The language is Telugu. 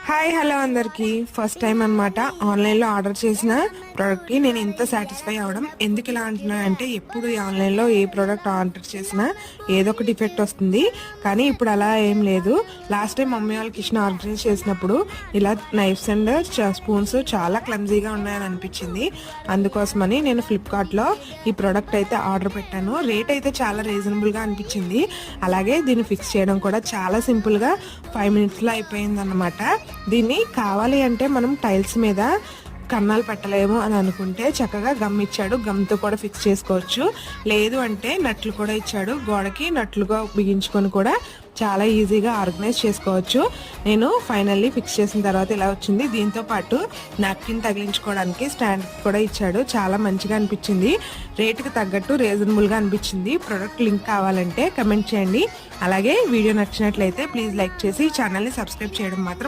హాయ్ హలో అందరికి ఫస్ట్ టైం అన్నమాట ఆన్లైన్లో ఆర్డర్ చేసిన ప్రోడక్ట్కి నేను ఇంత సాటిస్ఫై అవ్వడం. ఎందుకు ఇలా అంటున్నా అంటే ఎప్పుడు ఈ ఆన్లైన్లో ఏ ప్రోడక్ట్ ఆర్డర్ చేసినా ఏదో ఒక డిఫెక్ట్ వస్తుంది, కానీ ఇప్పుడు అలా ఏం లేదు. లాస్ట్ టైం మమ్మీ వాళ్ళ కిచెన్ ఆర్డర్ చేసినప్పుడు ఇలా నైఫ్స్ అండ్ స్పూన్స్ చాలా క్లమ్జీగా ఉన్నాయని అనిపించింది. అందుకోసమని నేను ఫ్లిప్కార్ట్లో ఈ ప్రోడక్ట్ అయితే ఆర్డర్ పెట్టాను. రేట్ అయితే చాలా రీజనబుల్గా అనిపించింది. అలాగే దీన్ని ఫిక్స్ చేయడం కూడా చాలా సింపుల్గా 5 minutesలో అయిపోయింది అన్నమాట. దీన్ని కావాలి అంటే మనం టైల్స్ మీద కన్నాలు పెట్టలేము అని అనుకుంటే చక్కగా గమ్ ఇచ్చాడు, గమ్తో కూడా ఫిక్స్ చేసుకోవచ్చు. లేదు అంటే నట్లు కూడా ఇచ్చాడు, గోడకి నట్లుగా బిగించుకొని కూడా చాలా ఈజీగా ఆర్గనైజ్ చేసుకోవచ్చు. నేను ఫైనల్లీ ఫిక్స్ చేసిన తర్వాత ఇలా వచ్చింది. దీంతో పాటు నాప్కిన్ తగిలించుకోవడానికి స్టాండ్ కూడా ఇచ్చాడు. చాలా మంచిగా అనిపించింది, రేటుకి తగ్గట్టు రీజనబుల్గా అనిపించింది. ప్రోడక్ట్ లింక్ కావాలంటే కమెంట్ చేయండి. అలాగే వీడియో నచ్చినట్లయితే ప్లీజ్ లైక్ చేసి ఛానల్ని సబ్స్క్రైబ్ చేయడం మాత్రం